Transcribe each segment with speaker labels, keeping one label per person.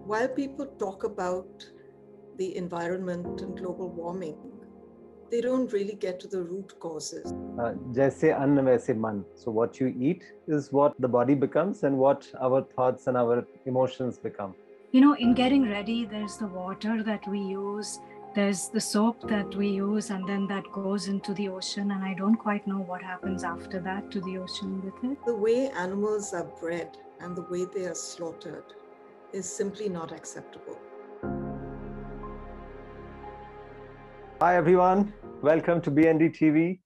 Speaker 1: while people talk about the environment and global warming, they don't really get to the root causes.
Speaker 2: जैसे अन्न वैसे मन. So what you eat is what the body becomes and what our thoughts and our emotions become.
Speaker 3: You know, in getting ready, there's the water that we use, there's the soap that we use, and then that goes into the ocean. And I don't quite know what happens after that to the ocean with it.
Speaker 1: The way animals are bred and the way they are slaughtered is simply not acceptable.
Speaker 2: Hi everyone, welcome to BND TV,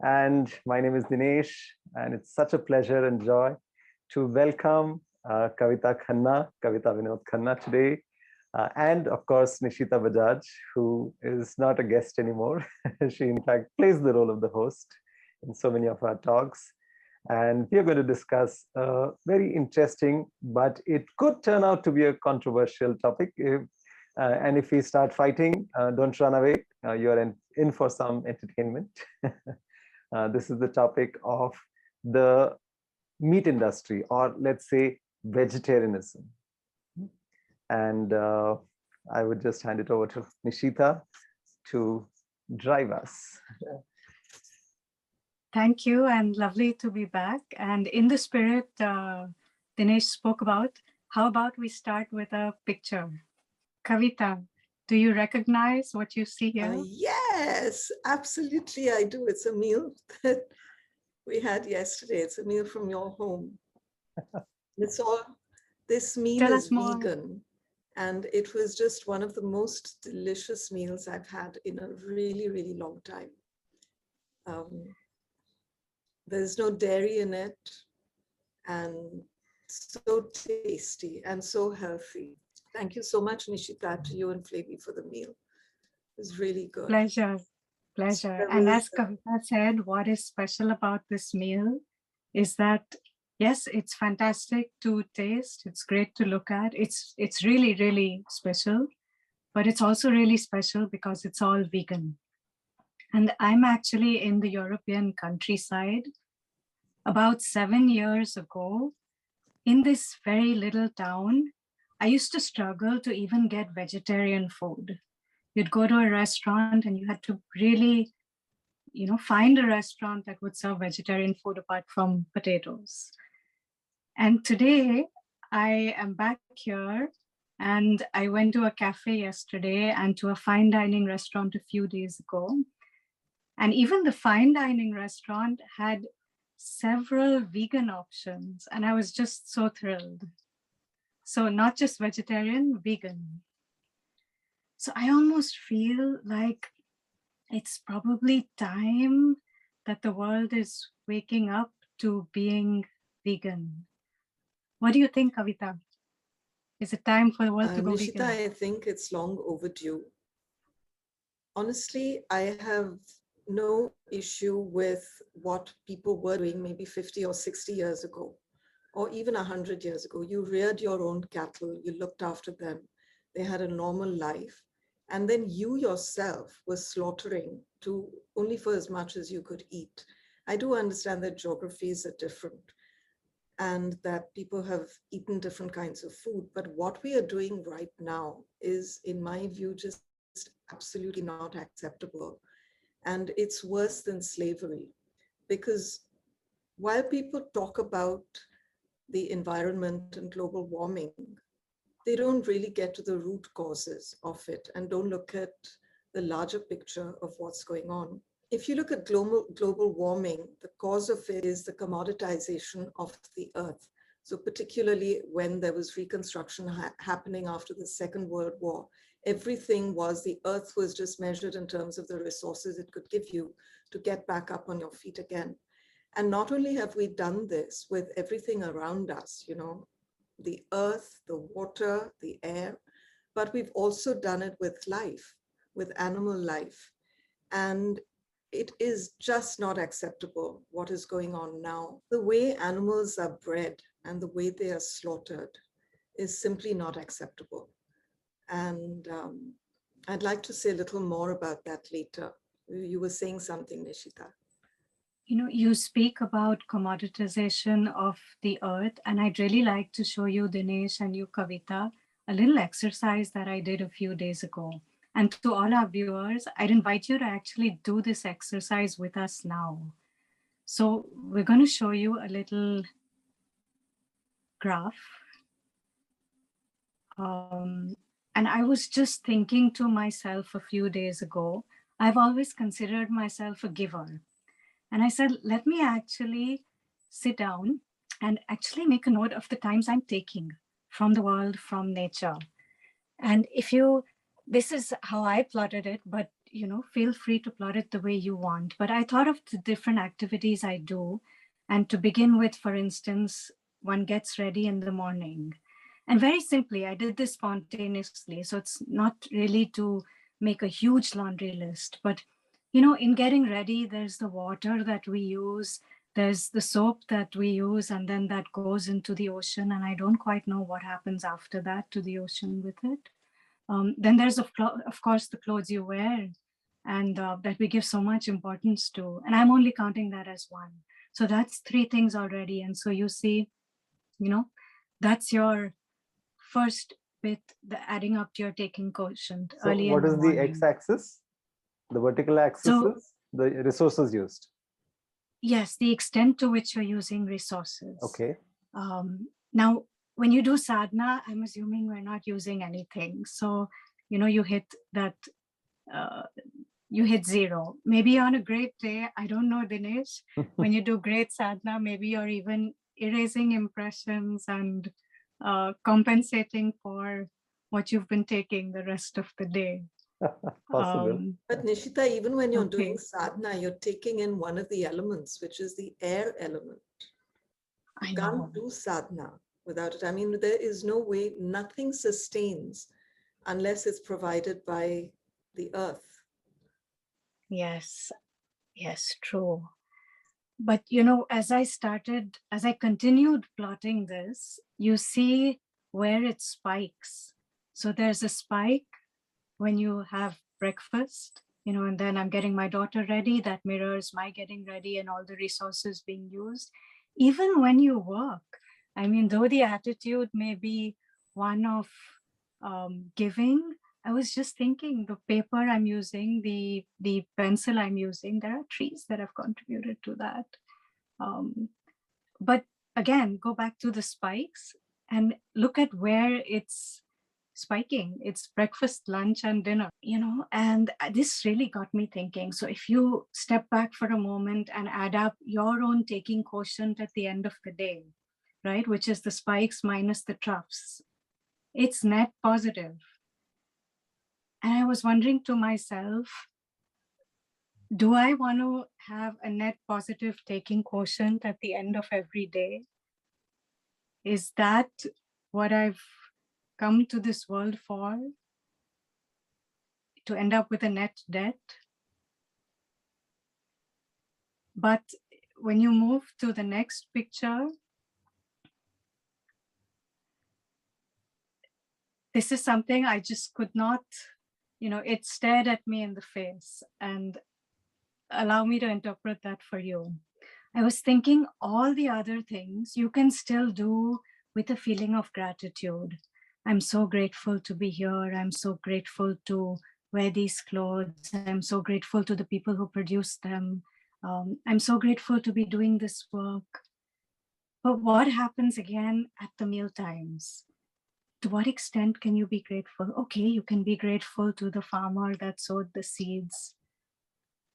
Speaker 2: and my name is Dinesh, and it's such a pleasure and joy to welcome Kavita Vinod Khanna today, and of course Nisheeta Bajaj, who is not a guest anymore. She in fact plays the role of the host in so many of our talks, and we are going to discuss a very interesting, but it could turn out to be a controversial topic. And if we start fighting, don't run away. You're in for some entertainment. This is the topic of the meat industry, or let's say vegetarianism. And I would just hand it over to Nisheeta to drive us.
Speaker 3: Thank you, and lovely to be back. And in the spirit Dinesh spoke about, how about we start with a picture? Kavita, do you recognize what you see here?
Speaker 1: Yes, absolutely I do. It's a meal that we had yesterday. It's a meal from your home. This meal
Speaker 3: Tell
Speaker 1: is
Speaker 3: us more.
Speaker 1: vegan, and it was just one of the most delicious meals I've had in a really, really long time. There's no dairy in it, and so tasty and so healthy. Thank you so much, Nisheeta, to you and Flavy for the meal. It was really good.
Speaker 3: Pleasure. And as Kavita said, what is special about this meal is that, yes, it's fantastic to taste. It's great to look at. It's really, really special, but it's also really special because it's all vegan. And I'm actually in the European countryside. About 7 years ago, in this very little town, I used to struggle to even get vegetarian food. You'd go to a restaurant and you had to really, find a restaurant that would serve vegetarian food apart from potatoes. And today I am back here, and I went to a cafe yesterday and to a fine dining restaurant a few days ago. And even the fine dining restaurant had several vegan options, and I was just so thrilled. So not just vegetarian, vegan. So I almost feel like it's probably time that the world is waking up to being vegan. What do you think, Kavita? Is it time for the world to go
Speaker 1: Nisheeta,
Speaker 3: vegan?
Speaker 1: I think it's long overdue. Honestly, I have no issue with what people were doing maybe 50 or 60 years ago, or even 100 years ago. You reared your own cattle, you looked after them, they had a normal life. And then you yourself were slaughtering to only for as much as you could eat. I do understand that geographies are different and that people have eaten different kinds of food. But what we are doing right now is, in my view, just absolutely not acceptable. And it's worse than slavery, because while people talk about the environment and global warming, they don't really get to the root causes of it and don't look at the larger picture of what's going on. If you look at global warming, the cause of it is the commoditization of the earth. So particularly when there was reconstruction happening after the Second World War, the earth was just measured in terms of the resources it could give you to get back up on your feet again. And not only have we done this with everything around us, the earth, the water, the air, but we've also done it with life, with animal life. And it is just not acceptable what is going on now. The way animals are bred and the way they are slaughtered is simply not acceptable. And I'd like to say a little more about that later. You were saying something, Nisheeta.
Speaker 3: You speak about commoditization of the earth, and I'd really like to show you, Dinesh, and you, Kavita, a little exercise that I did a few days ago. And to all our viewers, I'd invite you to actually do this exercise with us now. So we're going to show you a little graph. And I was just thinking to myself a few days ago, I've always considered myself a giver. And I said, let me actually sit down and actually make a note of the times I'm taking from the world, from nature. And if you, this is how I plotted it, but feel free to plot it the way you want. But I thought of the different activities I do. And to begin with, for instance, one gets ready in the morning. And very simply, I did this spontaneously. So it's not really to make a huge laundry list, but in getting ready, there's the water that we use, there's the soap that we use, and then that goes into the ocean. And I don't quite know what happens after that to the ocean with it. Then there's, of course, the clothes you wear, and that we give so much importance to. And I'm only counting that as one. So that's 3 things already. And so you see, that's your first bit, the adding up to your taking quotient
Speaker 2: So
Speaker 3: early
Speaker 2: what
Speaker 3: in the
Speaker 2: is the
Speaker 3: morning.
Speaker 2: x-axis? The vertical axis is the resources used.
Speaker 3: Yes, the extent to which you're using resources.
Speaker 2: Okay.
Speaker 3: Now, when you do sadhana, I'm assuming we're not using anything. So, you hit that, you hit 0. Maybe on a great day, I don't know, Dinesh, when you do great sadhana, maybe you're even erasing impressions and compensating for what you've been taking the rest of the day.
Speaker 2: Possible.
Speaker 1: But Nisheeta, even when you're doing sadhana, you're taking in one of the elements, which is the air element. You can't do sadhana without it. I mean, there is no way, nothing sustains unless it's provided by the earth.
Speaker 3: Yes, true. But, as I continued plotting this, you see where it spikes. So there's a spike when you have breakfast, and then I'm getting my daughter ready, that mirrors my getting ready and all the resources being used. Even when you work, I mean, though the attitude may be one of giving, I was just thinking the paper I'm using, the pencil I'm using, there are trees that have contributed to that. But again, go back to the spikes and look at where it's spiking. It's breakfast, lunch, and dinner, and this really got me thinking. So if you step back for a moment and add up your own taking quotient at the end of the day, right, which is the spikes minus the troughs, it's net positive. And I was wondering to myself, do I want to have a net positive taking quotient at the end of every day? Is that what I've come to this world for? To end up with a net debt? But when you move to the next picture, this is something I just could not, it stared at me in the face. And allow me to interpret that for you. I was thinking all the other things you can still do with a feeling of gratitude. I'm so grateful to be here. I'm so grateful to wear these clothes. I'm so grateful to the people who produce them. I'm so grateful to be doing this work. But what happens again at the meal times? To what extent can you be grateful? Okay, you can be grateful to the farmer that sowed the seeds.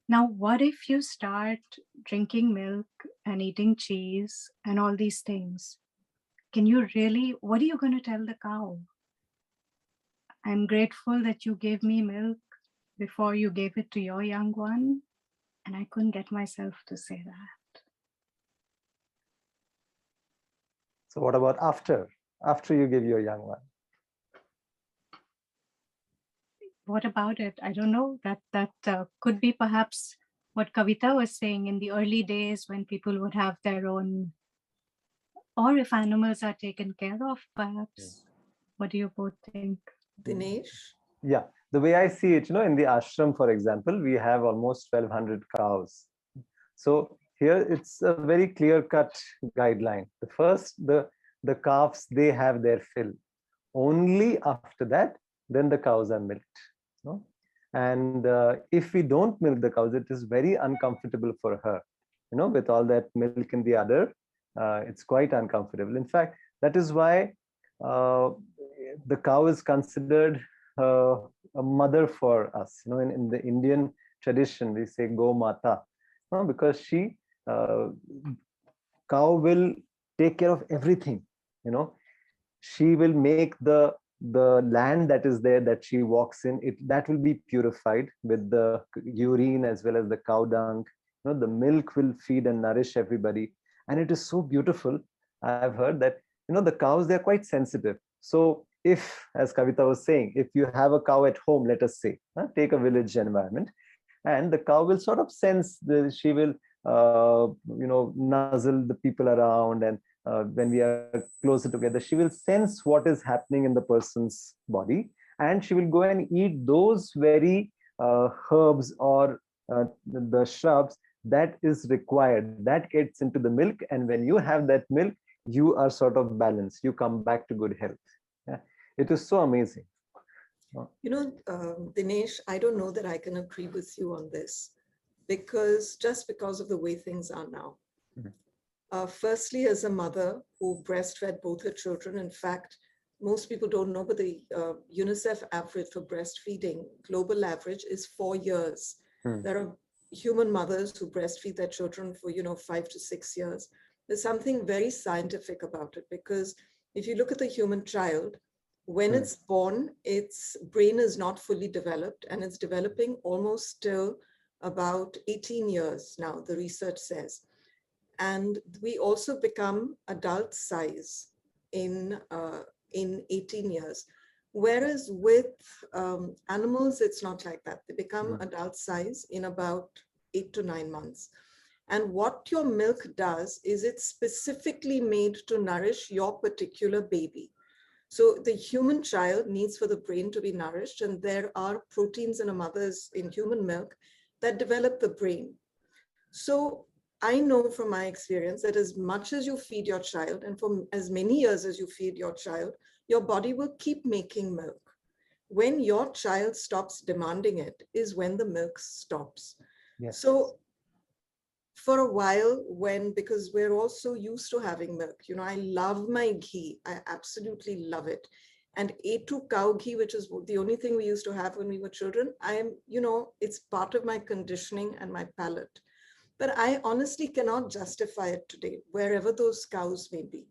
Speaker 3: Now, what if you start drinking milk and eating cheese and all these things? Can you really, what are you going to tell the cow? I'm grateful that you gave me milk before you gave it to your young one. And I couldn't get myself to say that.
Speaker 2: So what about after you give your young one?
Speaker 3: What about it? I don't know. That could be perhaps what Kavita was saying in the early days when people would have their own, or if animals are taken care of, perhaps. Yes. What do you both think?
Speaker 1: Dinesh?
Speaker 2: Yeah, the way I see it, in the ashram, for example, we have almost 1,200 cows. So here it's a very clear-cut guideline. The first, the calves, they have their fill. Only after that, then the cows are milked. No? And if we don't milk the cows, it is very uncomfortable for her. With all that milk in the udder, it's quite uncomfortable. In fact, that is why uh, the cow is considered a mother for us. In the Indian tradition, we say Go Mata, because uh, cow will take care of everything. She will make the land that is there that she walks in, that will be purified with the urine as well as the cow dung. The milk will feed and nourish everybody, and it is so beautiful. I've heard that the cows, they're quite sensitive. So if, as Kavita was saying, if you have a cow at home, let us say, take a village environment, and the cow will sort of sense she will nuzzle the people around, and when we are closer together, she will sense what is happening in the person's body, and she will go and eat those very herbs or the shrubs that is required, that gets into the milk. And when you have that milk, you are sort of balanced, you come back to good health. Yeah. It is so amazing.
Speaker 1: Dinesh, I don't know that I can agree with you on this, because of the way things are now. Firstly, as a mother who breastfed both her children, in fact, most people don't know, but the Unicef average for breastfeeding, global average, is 4 years. There are human mothers who breastfeed their children for 5 to 6 years. There's something very scientific about it, because if you look at the human child, when it's born, its brain is not fully developed, and it's developing almost till about 18 years now, the research says. And we also become adult size in 18 years. Whereas with animals, it's not like that. They become adult size in about 8 to 9 months. And what your milk does is it's specifically made to nourish your particular baby. So the human child needs for the brain to be nourished, and there are proteins in in human milk that develop the brain. So I know from my experience that as much as you feed your child, and for as many years as you feed your child, your body will keep making milk. When your child stops demanding it is when the milk stops. Yes. So for a while, because we're all so used to having milk, I love my ghee. I absolutely love it. And A2 cow ghee, which is the only thing we used to have when we were children, it's part of my conditioning and my palate. But I honestly cannot justify it today, wherever those cows may be.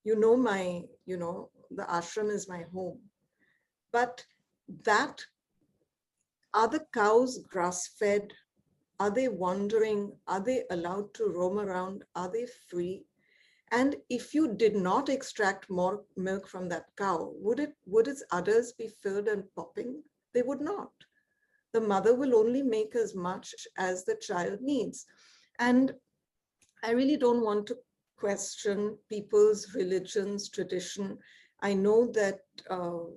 Speaker 1: The ashram is my home. But are the cows grass-fed? Are they wandering? Are they allowed to roam around? Are they free? And if you did not extract more milk from that cow, would its udders be filled and popping? They would not. The mother will only make as much as the child needs. And I really don't want to question people's religions, tradition. I know that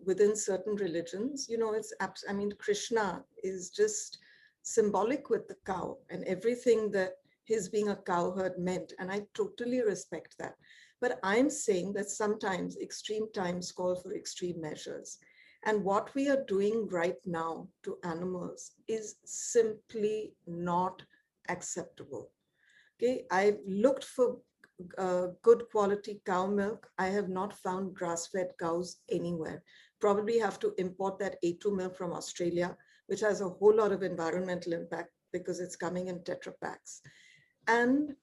Speaker 1: within certain religions, Krishna is just symbolic with the cow and everything that his being a cowherd meant. And I totally respect that. But I'm saying that sometimes extreme times call for extreme measures. And what we are doing right now to animals is simply not acceptable. Okay, I've looked for good quality cow milk. I have not found grass-fed cows anywhere. Probably have to import that A2 milk from Australia, which has a whole lot of environmental impact because it's coming in Tetra packs. And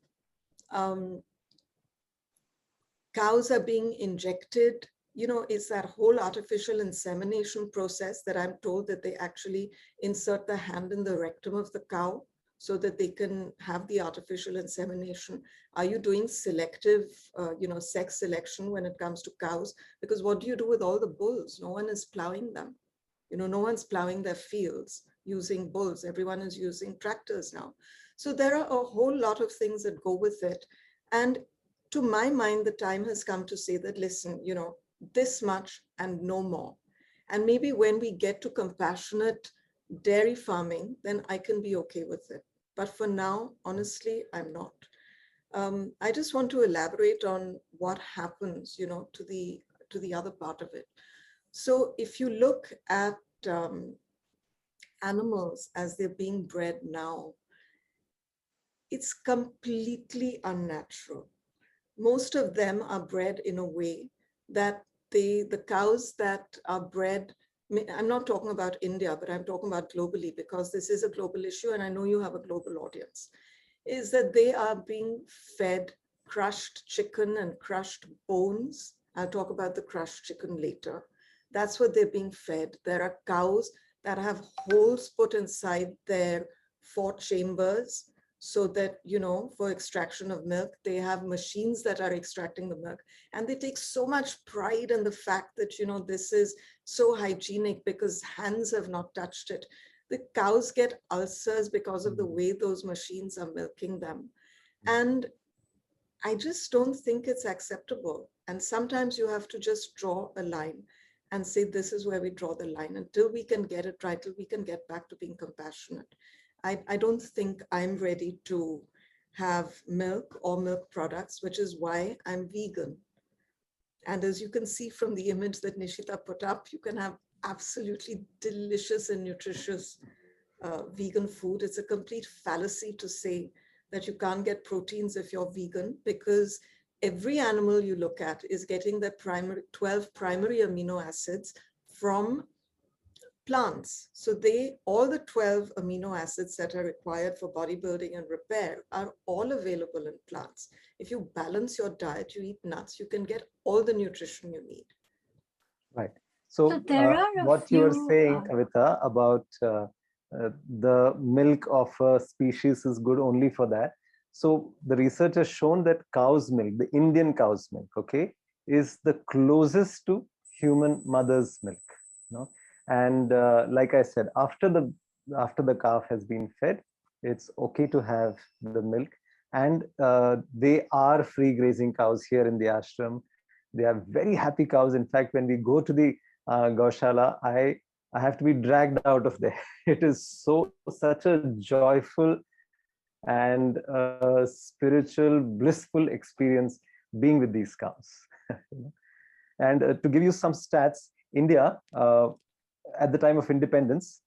Speaker 1: cows are being injected, it's that whole artificial insemination process that I'm told that they actually insert the hand in the rectum of the cow so that they can have the artificial insemination. Are you doing selective, sex selection when it comes to cows? Because what do you do with all the bulls? No one is plowing them. No one's plowing their fields using bulls. Everyone is using tractors now. So there are a whole lot of things that go with it. And to my mind, the time has come to say that, listen, this much and no more. And maybe when we get to compassionate dairy farming, then I can be okay with it. But for now, honestly, I'm not. I just want to elaborate on what happens, to the other part of it. So if you look at animals as they're being bred now, it's completely unnatural. Most of them are bred in a way that the cows that are bred, I'm not talking about India, but I'm talking about globally, because this is a global issue and I know you have a global audience, is that they are being fed crushed chicken and crushed bones. I'll talk about the crushed chicken later. That's what they're being fed. There are cows that have holes put inside their 4 chambers so that, for extraction of milk, they have machines that are extracting the milk. And they take so much pride in the fact that, this is so hygienic because hands have not touched it. The cows get ulcers because of the way those machines are milking them. And I just don't think it's acceptable. And sometimes you have to just draw a line and say, this is where we draw the line. Until we can get it right, till we can get back to being compassionate. I don't think I'm ready to have milk or milk products, which is why I'm vegan. And as you can see from the image that Nisheeta put up, you can have absolutely delicious and nutritious vegan food. It's a complete fallacy to say that you can't get proteins if you're vegan, because every animal you look at is getting the 12 primary amino acids from plants. So all the 12 amino acids that are required for bodybuilding and repair are all available in plants. If you balance your diet, you eat nuts, you can get all the nutrition you need.
Speaker 2: Right.
Speaker 3: So
Speaker 2: So
Speaker 3: there are a
Speaker 2: what you were
Speaker 3: few,
Speaker 2: saying, Kavita, about the milk of a species is good only for that. So the research has shown that cow's milk, the Indian cow's milk, okay, is the closest to human mother's milk. And like I said, after the calf has been fed, it's okay to have the milk. And they are free grazing cows here in the ashram. They are very happy cows. In fact, when we go to the Gaushala, I have to be dragged out of there. It is such a joyful and spiritual, blissful experience being with these cows. And to give you some stats, India, at the time of independence,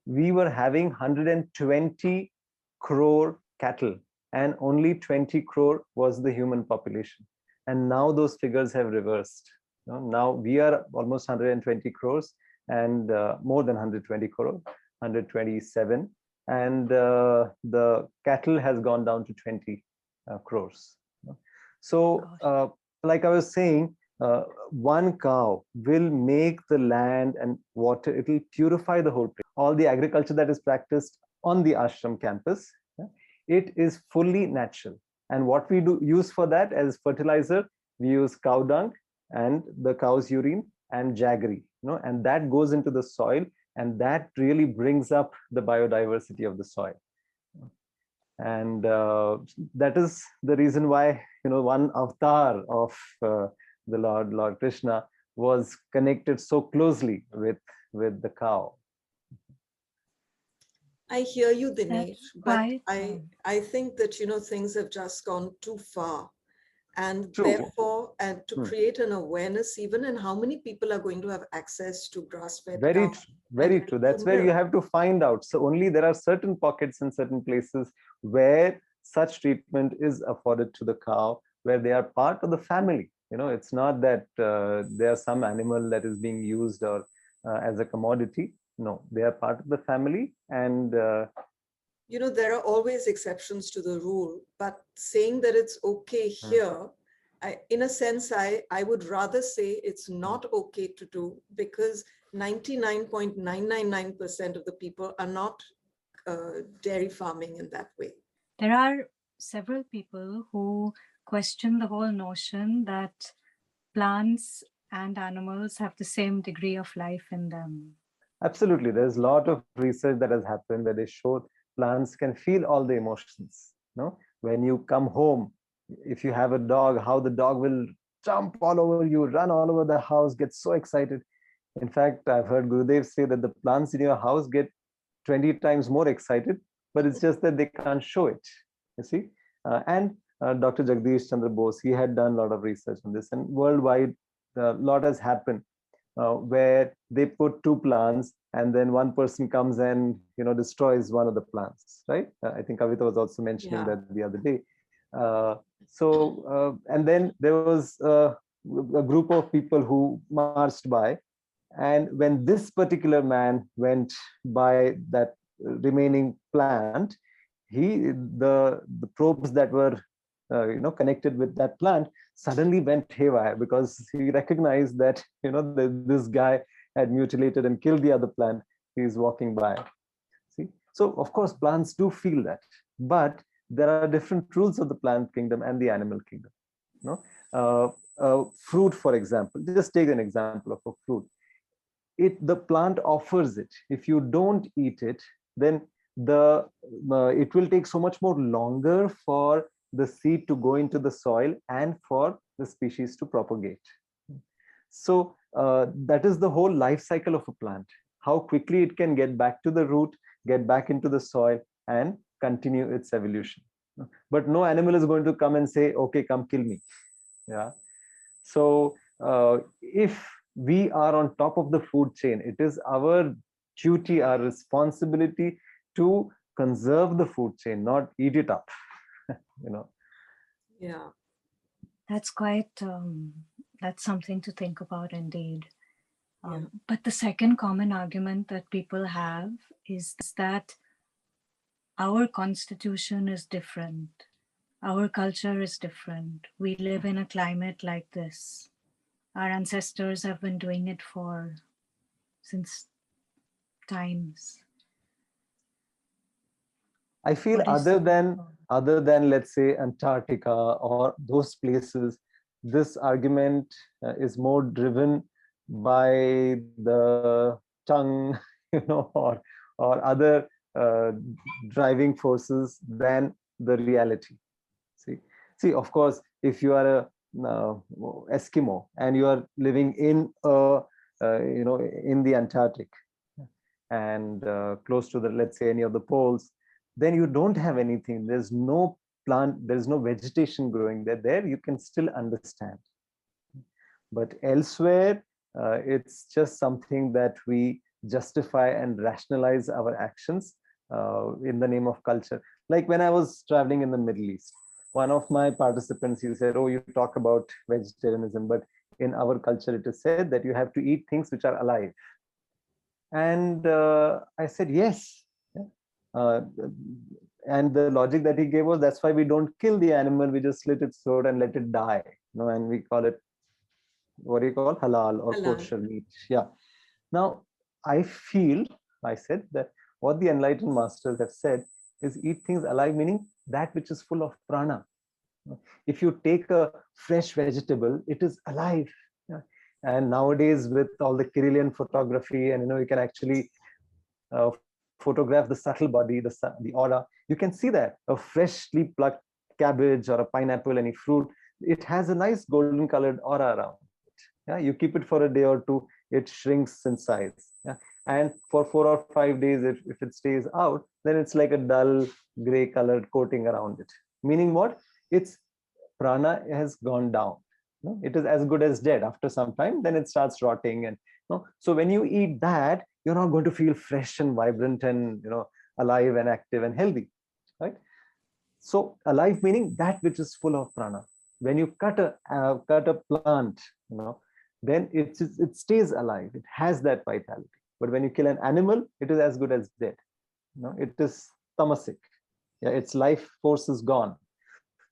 Speaker 2: we were having 120 crore cattle, and only 20 crore was the human population. And now those figures have reversed. Now we are almost 120 crores and more than 120 crore, 127. And the cattle has gone down to 20 crores. So like I was saying, one cow will make the land and water, it will purify the whole place. All the agriculture that is practiced on the ashram campus, it is fully natural. And what we do use for that as fertilizer, we use cow dung and the cow's urine and jaggery, and that goes into the soil, and that really brings up the biodiversity of the soil. And that is the reason why, one avatar of the Lord Krishna was connected so closely with the cow.
Speaker 1: I hear you, Dinesh, but
Speaker 3: quite,
Speaker 1: I think that, things have just gone too far. And
Speaker 2: True.
Speaker 1: therefore, and to create an awareness, even in how many people are going to have access to grass-fed
Speaker 2: Very
Speaker 1: cow.
Speaker 2: Very true. That's where you have to find out. So only there are certain pockets in certain places where such treatment is afforded to the cow, where they are part of the family. It's not that they are some animal that is being used or as a commodity. No, they are part of the family. And
Speaker 1: there are always exceptions to the rule, but saying that it's okay here, in a sense, I would rather say it's not okay to do, because 99.999% of the people are not dairy farming in that way.
Speaker 3: There are several people who question the whole notion that plants and animals have the same degree of life in them.
Speaker 2: Absolutely. There's a lot of research that has happened where they show plants can feel all the emotions. When you come home, if you have a dog, how the dog will jump all over you, run all over the house, get so excited. In fact, I've heard Gurudev say that the plants in your house get 20 times more excited, but it's just that they can't show it. You see? And Dr. Jagdish Chandra Bose, he had done a lot of research on this, and worldwide, a lot has happened. where they put two plants and then one person comes and destroys one of the plants, right? I think Kavita was also mentioning
Speaker 1: Yeah.
Speaker 2: that the other day. And then there was a group of people who marched by, and when this particular man went by that remaining plant, the probes that were connected with that plant suddenly went haywire, because he recognized that this guy had mutilated and killed the other plant he's walking by. See, so of course plants do feel that, but there are different rules of the plant kingdom and the animal kingdom. You know, fruit, for example, just take an example of a fruit. The plant offers it. If you don't eat it, then it will take so much more longer for the seed to go into the soil and for the species to propagate. So that is the whole life cycle of a plant, how quickly it can get back to the root, get back into the soil, and continue its evolution. But no animal is going to come and say, okay, come kill me. Yeah. So if we are on top of the food chain, it is our duty, our responsibility to conserve the food chain, not eat it up.
Speaker 1: Yeah.
Speaker 3: That's quite, that's something to think about indeed.
Speaker 1: Yeah.
Speaker 3: But the second common argument that people have is that our constitution is different. Our culture is different. We live in a climate like this. Our ancestors have been doing it since times.
Speaker 2: I feel other than let's say Antarctica or those places, this argument is more driven by the tongue, or other driving forces than the reality. See, of course, if you are a Eskimo and you are living in in the Antarctic and close to the, let's say, any of the poles, then you don't have anything. There's no plant, there's no vegetation growing there. There you can still understand. But elsewhere, it's just something that we justify and rationalize our actions in the name of culture. Like when I was traveling in the Middle East, one of my participants, he said, oh, you talk about vegetarianism, but in our culture, it is said that you have to eat things which are alive. And I said, yes. Uh, and the logic that he gave was, that's why we don't kill the animal, we just slit its throat and let it die. And we call it, what do you call, halal or kosher meat. Yeah. Now, I said that what the enlightened masters have said is eat things alive, meaning that which is full of prana. If you take a fresh vegetable, it is alive. Yeah. And nowadays, with all the Kirlian photography, and you can actually photograph the subtle body, the aura, you can see that a freshly plucked cabbage or a pineapple, any fruit, it has a nice golden colored aura around it. Yeah, you keep it for a day or two, it shrinks in size. Yeah. And for 4 or 5 days, if it stays out, then it's like a dull gray colored coating around it. Meaning what? Its prana has gone down. It is as good as dead. After some time, then it starts rotting. And so when you eat that, you're not going to feel fresh and vibrant and alive and active and healthy, right? So alive meaning that which is full of prana. When you cut a plant, then it stays alive. It has that vitality. But when you kill an animal, it is as good as dead. It is tamasic. Yeah, its life force is gone.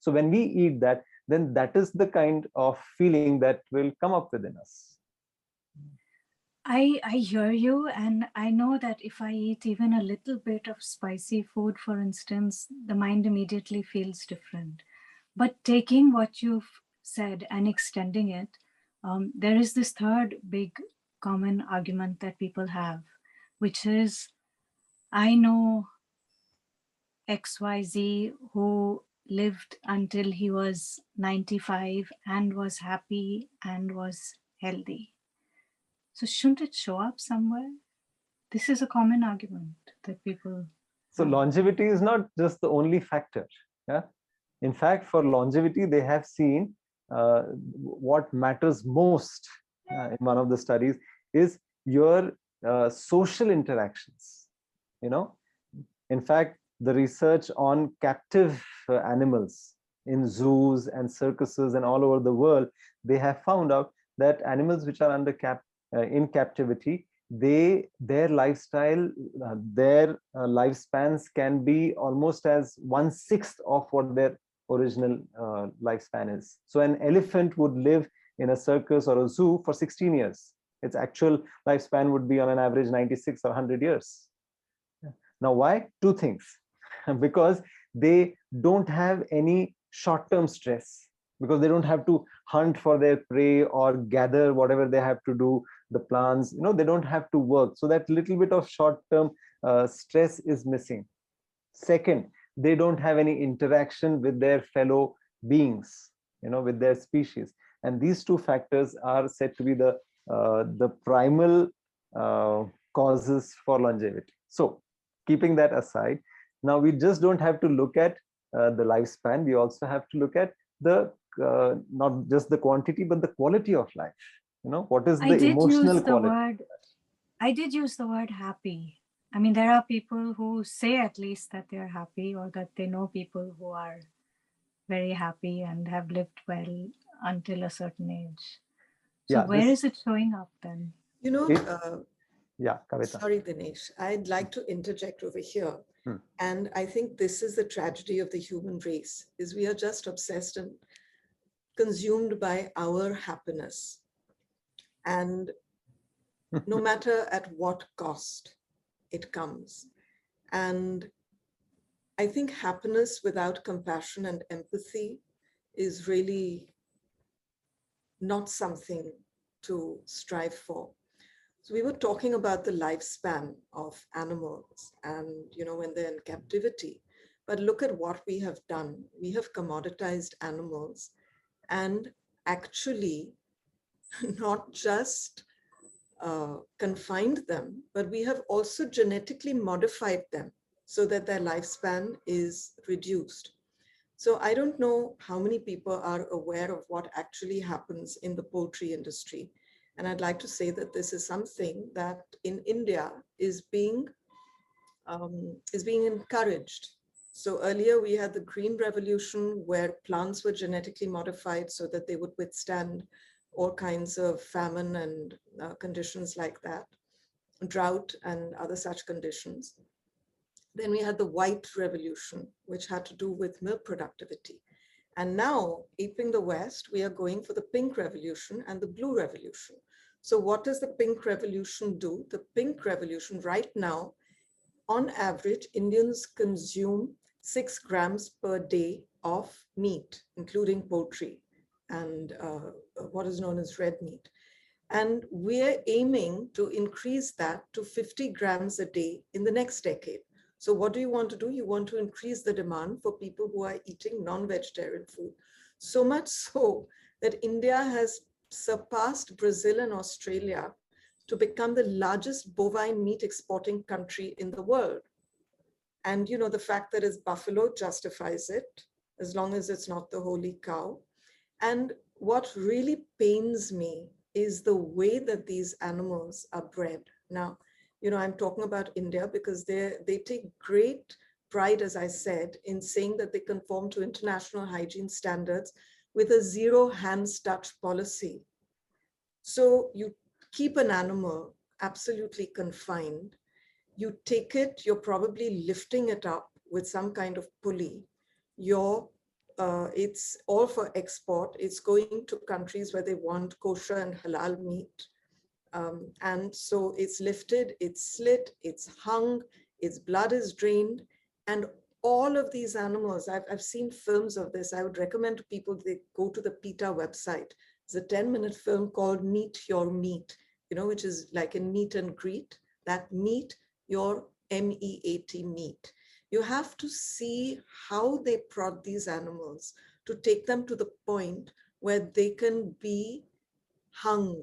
Speaker 2: So when we eat that, then that is the kind of feeling that will come up within us.
Speaker 3: I hear you, and I know that if I eat even a little bit of spicy food, for instance, the mind immediately feels different. But taking what you've said and extending it, there is this third big common argument that people have, which is, I know XYZ who lived until he was 95 and was happy and was healthy. So shouldn't it show up somewhere? This is a common argument that people.
Speaker 2: So longevity is not just the only factor. Yeah. In fact, for longevity, they have seen what matters most in one of the studies is your social interactions. In fact, the research on captive animals in zoos and circuses and all over the world, they have found out that animals which are in captivity, their lifestyle, their lifespans can be almost as 1/6 of what their original lifespan is. So an elephant would live in a circus or a zoo for 16 years. Its actual lifespan would be on an average 96 or 100 years. Now, why? Two things. Because they don't have any short-term stress, because they don't have to hunt for their prey or gather whatever they have to do, the plants, they don't have to work. So that little bit of short-term stress is missing. Second, they don't have any interaction with their fellow beings, with their species. And these two factors are said to be the primal causes for longevity. So keeping that aside, now we just don't have to look at the lifespan. We also have to look at the not just the quantity, but the quality of life. What is the emotional quality?
Speaker 3: I did use the word happy. I mean, there are people who say at least that they're happy, or that they know people who are very happy and have lived well until a certain age. So where is it showing up then?
Speaker 2: Yeah, Kavita.
Speaker 1: Sorry, Dinesh. I'd like to interject over here. And I think this is the tragedy of the human race, is we are just obsessed and consumed by our happiness. And no matter at what cost it comes. And I think happiness without compassion and empathy is really not something to strive for. So we were talking about the lifespan of animals and, when they're in captivity, but look at what we have done. We have commoditized animals and actually not just confined them, but we have also genetically modified them so that their lifespan is reduced. So I don't know how many people are aware of what actually happens in the poultry industry. And I'd like to say that this is something that in India is being encouraged. So earlier we had the Green Revolution, where plants were genetically modified so that they would withstand all kinds of famine and conditions like that, drought and other such conditions. Then we had the White Revolution, which had to do with milk productivity. And now, aping the West, we are going for the Pink Revolution and the Blue Revolution. So what does the Pink Revolution do? The Pink Revolution right now, on average, Indians consume 6 grams per day of meat, including poultry and what is known as red meat. And we're aiming to increase that to 50 grams a day in the next decade. So what do you want to do? You want to increase the demand for people who are eating non-vegetarian food. So much so that India has surpassed Brazil and Australia to become the largest bovine meat exporting country in the world. And the fact that it's buffalo justifies it, as long as it's not the holy cow. And what really pains me is the way that these animals are bred. Now, I'm talking about India because they take great pride, as I said, in saying that they conform to international hygiene standards with a zero hands touch policy. So you keep an animal absolutely confined, you take it, you're probably lifting it up with some kind of pulley. It's all for export. It's going to countries where they want kosher and halal meat. And so it's lifted, it's slit, it's hung, its blood is drained. And all of these animals, I've seen films of this. I would recommend to people, they go to the PETA website. It's a 10-minute film called Meet Your Meat, which is like in meet and greet, that meet your MEAT meat. You have to see how they prod these animals to take them to the point where they can be hung,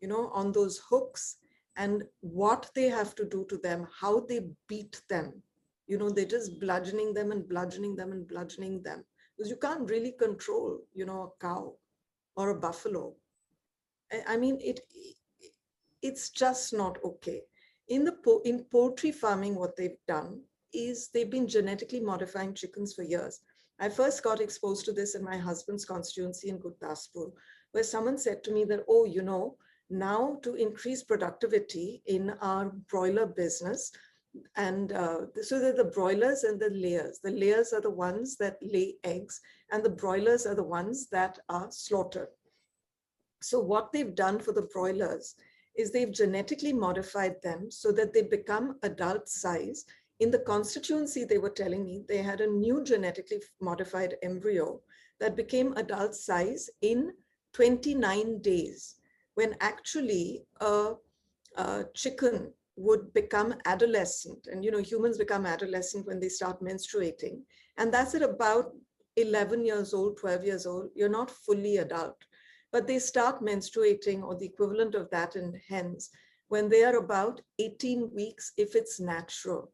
Speaker 1: on those hooks, and what they have to do to them, how they beat them. They're just bludgeoning them and bludgeoning them and bludgeoning them, because you can't really control, a cow or a buffalo. I mean, it's just not okay. In poultry farming, what they've done is they've been genetically modifying chickens for years. I first got exposed to this in my husband's constituency in Gurdaspur, where someone said to me that, oh, you know, now to increase productivity in our broiler business, and so they're the broilers and the layers. The layers are the ones that lay eggs, and the broilers are the ones that are slaughtered. So what they've done for the broilers is they've genetically modified them so that they become adult size. In the constituency, they were telling me they had a new genetically modified embryo that became adult size in 29 days, when actually a chicken would become adolescent. And, you know, humans become adolescent when they start menstruating. And that's at about 11 years old, 12 years old. You're not fully adult, but they start menstruating, or the equivalent of that in hens, when they are about 18 weeks, if it's natural.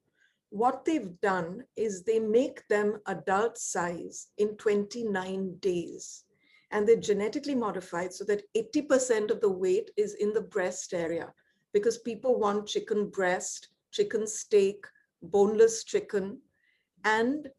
Speaker 1: What they've done is they make them adult size in 29 days. And they're genetically modified so that 80% of the weight is in the breast area, because people want chicken breast, chicken steak, boneless chicken. And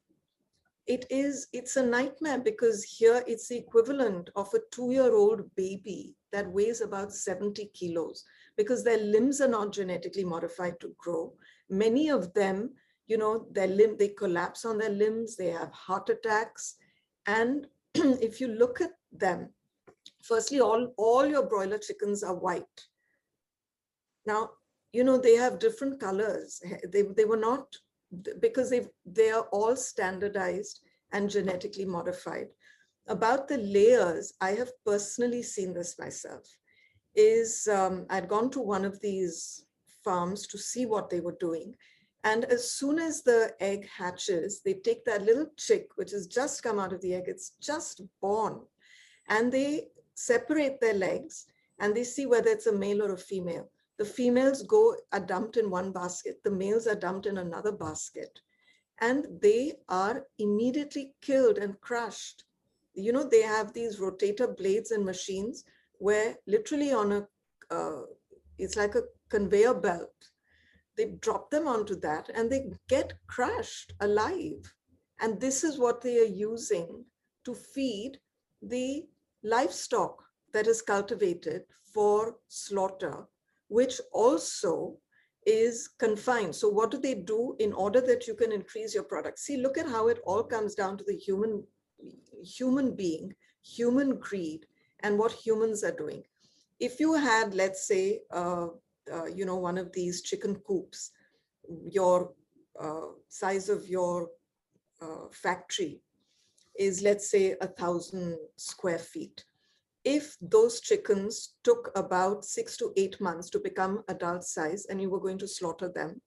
Speaker 1: it's a nightmare, because here it's the equivalent of a 2-year-old baby that weighs about 70 kilos, because their limbs are not genetically modified to grow. Many of them, you know, they collapse on their limbs, they have heart attacks. And if you look at them, firstly, all your broiler chickens are white. Now, you know, they have different colors. They were not, because they are all standardized and genetically modified. About the layers, I have personally seen this myself. I'd gone to one of these farms to see what they were doing. And as soon as the egg hatches, they take that little chick, which has just come out of the egg, it's just born, and they separate their legs and they see whether it's a male or a female. The females are dumped in one basket, the males are dumped in another basket, and they are immediately killed and crushed. You know, they have these rotator blades and machines where literally it's like a conveyor belt. They drop them onto that and they get crushed alive. And this is what they are using to feed the livestock that is cultivated for slaughter, which also is confined. So what do they do in order that you can increase your product? See, look at how it all comes down to the human being, human greed, and what humans are doing. If you had, let's say, you know, one of these chicken coops, your size of your factory is, let's say, 1,000 square feet. If those chickens took about 6 to 8 months to become adult size and you were going to slaughter them,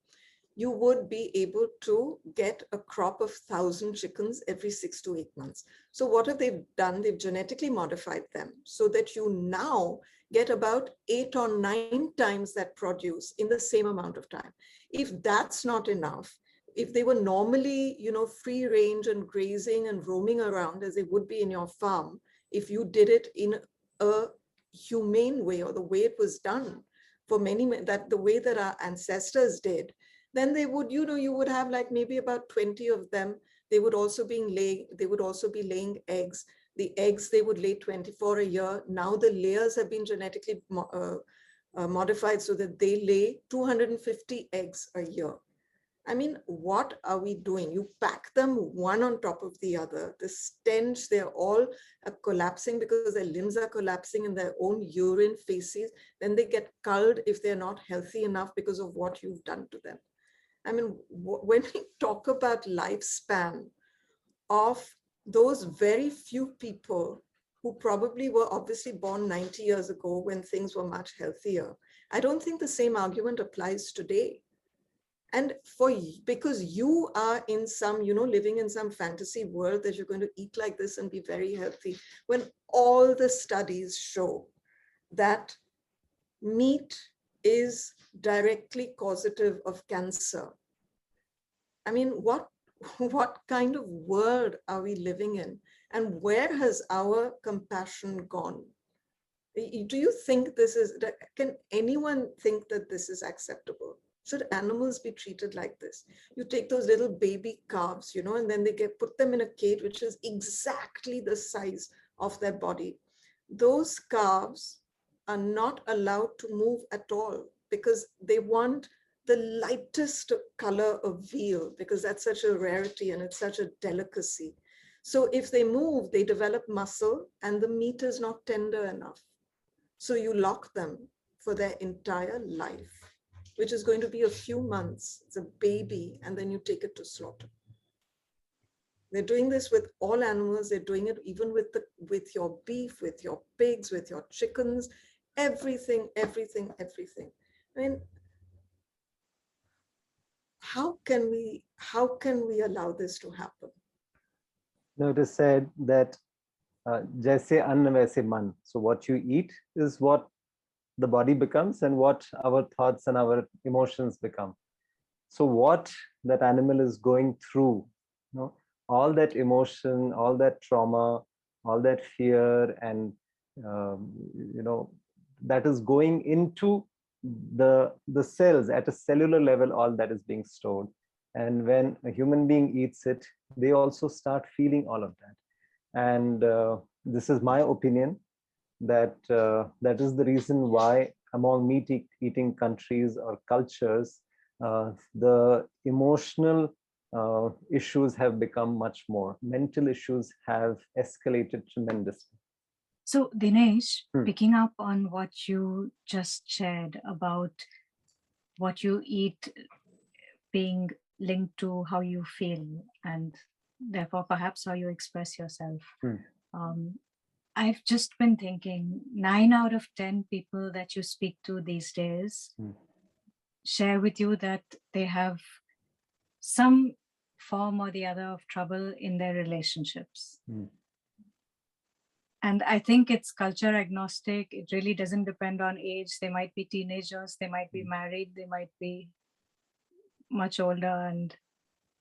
Speaker 1: you would be able to get a crop of 1,000 chickens every 6 to 8 months. So what have they done? They've genetically modified them so that you now get about 8 or 9 times that produce in the same amount of time. If that's not enough, if they were normally, you know, free range and grazing and roaming around as they would be in your farm, if you did it in a humane way, or the way it was done for the way that our ancestors did, then they would, you know, you would have like maybe about 20 of them. They would also be laying eggs. The eggs, they would lay 24 a year. Now the layers have been genetically modified so that they lay 250 eggs a year. I mean, what are we doing? You pack them one on top of the other. The stench, they're all collapsing because their limbs are collapsing in their own urine, feces. Then they get culled if they're not healthy enough because of what you've done to them. I mean, when we talk about lifespan of those very few people who probably were obviously born 90 years ago when things were much healthier, I don't think the same argument applies today. And because you are in some, you know, living in some fantasy world that you're going to eat like this and be very healthy, when all the studies show that meat is directly causative of cancer. I mean, what kind of world are we living in? And where has our compassion gone? Do you think this is, can anyone think that this is acceptable? Should animals be treated like this? You take those little baby calves, you know, and then they put them in a cage, which is exactly the size of their body. Those calves are not allowed to move at all because they want the lightest color of veal, because that's such a rarity and it's such a delicacy. So if they move, they develop muscle and the meat is not tender enough. So you lock them for their entire life, which is going to be a few months. It's a baby, and then you take it to slaughter. They're doing this with all animals. They're doing it even with your beef, with your pigs, with your chickens, everything, everything, everything. I mean, how can we allow this to happen?
Speaker 2: No, it is said that jaise anna vaise man. So what you eat is what the body becomes and what our thoughts and our emotions become. So what that animal is going through, you know, all that emotion, all that trauma, all that fear, and you know, that is going into the cells at a cellular level. All that is being stored, and when a human being eats it, they also start feeling all of that. And this is my opinion, that that is the reason why among meat eating countries or cultures, the emotional issues have become much more. Mental issues have escalated tremendously.
Speaker 3: So Dinesh, picking up on what you just shared about what you eat being linked to how you feel and therefore perhaps how you express yourself. I've just been thinking 9 out of 10 people that you speak to these days share with you that they have some form or the other of trouble in their relationships. And I think it's culture agnostic. It really doesn't depend on age. They might be teenagers, they might be married, they might be much older and,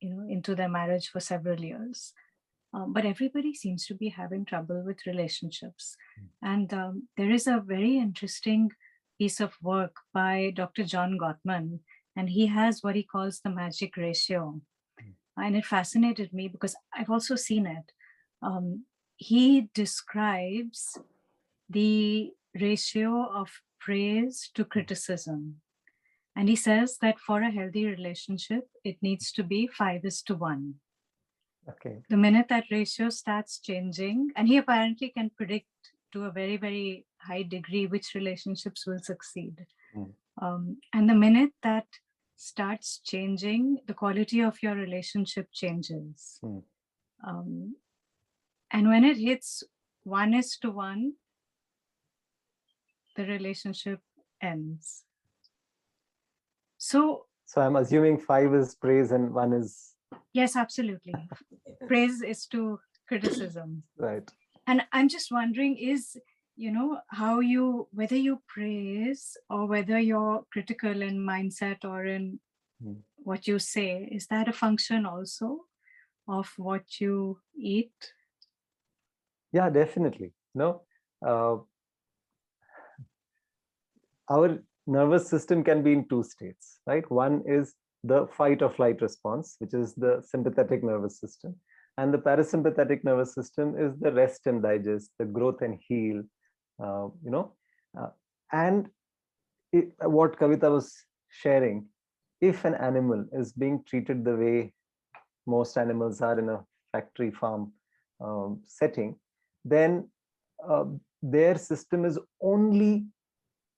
Speaker 3: you know, into their marriage for several years. But everybody seems to be having trouble with relationships. And there is a very interesting piece of work by Dr. John Gottman, and he has what he calls the magic ratio. And it fascinated me because I've also seen it. He describes the ratio of praise to criticism. And he says that for a healthy relationship, it needs to be 5:1.
Speaker 2: Okay.
Speaker 3: The minute that ratio starts changing, and he apparently can predict to a very, very high degree which relationships will succeed. And the minute that starts changing, the quality of your relationship changes. And when it hits 1:1, the relationship ends. So
Speaker 2: I'm assuming 5 is praise and 1 is...
Speaker 3: Yes, absolutely. Praise is to criticism.
Speaker 2: Right.
Speaker 3: And I'm just wondering, is, you know, how you, whether you praise or whether you're critical in mindset or in what you say, is that a function also of what you eat?
Speaker 2: Yeah, definitely. No, our nervous system can be in two states, right? One is the fight or flight response, which is the sympathetic nervous system. And the parasympathetic nervous system is the rest and digest, the growth and heal, you know. And what Kavita was sharing, if an animal is being treated the way most animals are in a factory farm setting, then their system is only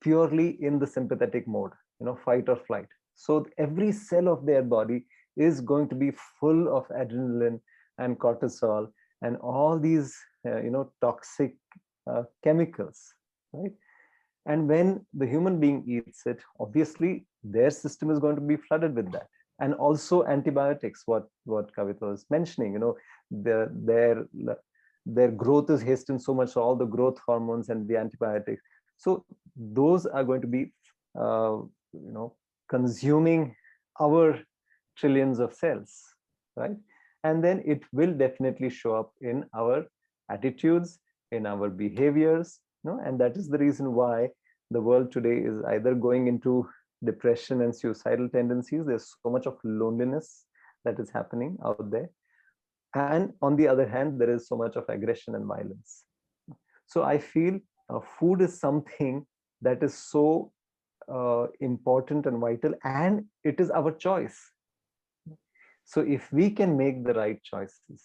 Speaker 2: purely in the sympathetic mode, you know, fight or flight. So every cell of their body is going to be full of adrenaline and cortisol and all these, you know, toxic chemicals, right? And when the human being eats it, obviously their system is going to be flooded with that. And also antibiotics, what Kavita was mentioning, you know, their growth is hastened so much, so all the growth hormones and the antibiotics. So those are going to be, you know, consuming our trillions of cells, right? And then it will definitely show up in our attitudes, in our behaviors, No, and that is the reason why the world today is either going into depression and suicidal tendencies. There's so much of loneliness that is happening out there. And on the other hand, there is so much of aggression and violence. So I feel food is something that is so important and vital, and it is our choice. So if we can make the right choices,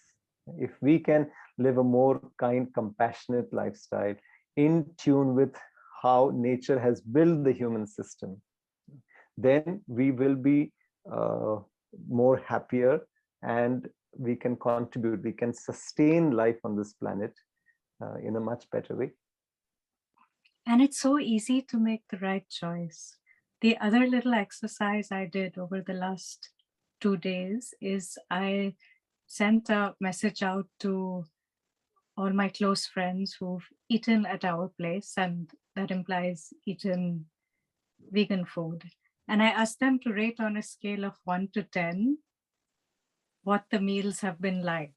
Speaker 2: if we can live a more kind, compassionate lifestyle in tune with how nature has built the human system, then we will be more happier, and we can contribute, we can sustain life on this planet in a much better way.
Speaker 3: And it's so easy to make the right choice. The other little exercise I did over the last 2 days is I sent a message out to all my close friends who've eaten at our place, and that implies eaten vegan food. And I asked them to rate on a scale of 1 to 10 what the meals have been like.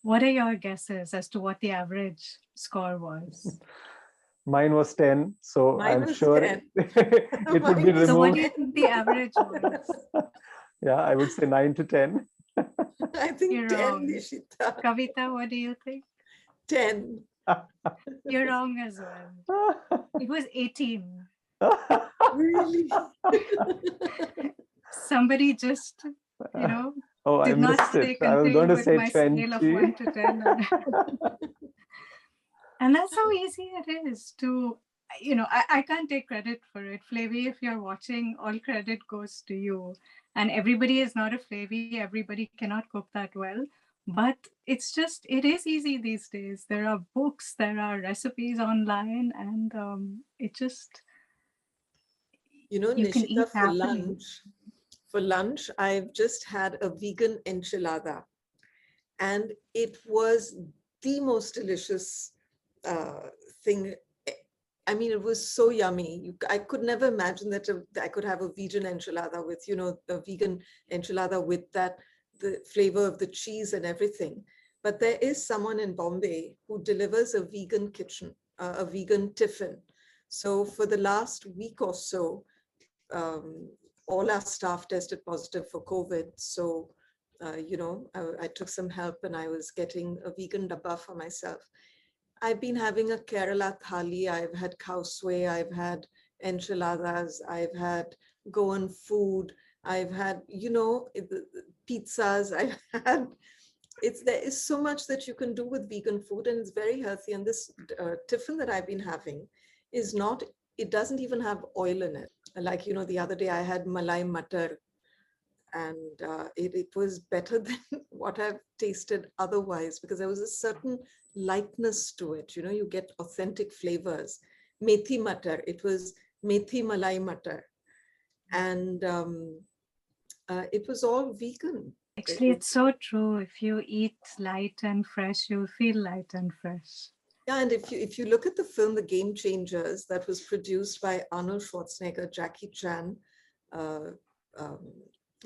Speaker 3: What are your guesses as to what the average score was?
Speaker 2: Mine was 10, so
Speaker 1: Mine
Speaker 2: I'm
Speaker 1: was
Speaker 2: sure
Speaker 1: 10.
Speaker 2: it would be
Speaker 1: Mine was
Speaker 3: So what
Speaker 2: removed.
Speaker 3: do you think the average was?
Speaker 2: Yeah, I would say 9 to 10.
Speaker 1: I think
Speaker 3: You're
Speaker 1: 10,
Speaker 3: wrong.
Speaker 1: Nisheeta.
Speaker 3: Kavita, what do you think?
Speaker 1: 10.
Speaker 3: You're wrong as well. It was 18.
Speaker 1: Really?
Speaker 3: Somebody just, you know,
Speaker 2: Oh, I
Speaker 3: did not
Speaker 2: missed
Speaker 3: stay
Speaker 2: it. I was going
Speaker 3: contained
Speaker 2: to
Speaker 3: with
Speaker 2: say
Speaker 3: my
Speaker 2: 20.
Speaker 3: scale of 1 to 10. And that's how easy it is to, I can't take credit for it. Flavy, if you're watching, all credit goes to you. And everybody is not a Flavy. Everybody cannot cook that well. But it's just, it is easy these days. There are books, there are recipes online, and it just,
Speaker 1: You know,
Speaker 3: you can
Speaker 1: Nisheeta,
Speaker 3: eat happily.
Speaker 1: for lunch, I've just had a vegan enchilada, and it was the most delicious thing. I mean, it was so yummy. I could never imagine that I could have a vegan enchilada with, a vegan enchilada with the flavor of the cheese and everything. But there is someone in Bombay who delivers a vegan kitchen, a vegan tiffin. So for the last week or so, all our staff tested positive for COVID. So, I took some help and I was getting a vegan dabba for myself. I've been having a Kerala thali. I've had khawswe, I've had enchiladas, I've had Goan food, I've had, pizzas, I've had, there is so much that you can do with vegan food, and it's very healthy. And this tiffin that I've been having is not, it doesn't even have oil in it. Like, the other day I had malai matar, and it was better than what I've tasted otherwise, because there was a certain lightness to it. You get authentic flavors. Methi matar, it was methi malai matar, and it was all vegan.
Speaker 3: Actually, it's so true. If you eat light and fresh, you'll feel light and fresh.
Speaker 1: Yeah, and if you look at the film The Game Changers, that was produced by Arnold Schwarzenegger, Jackie Chan,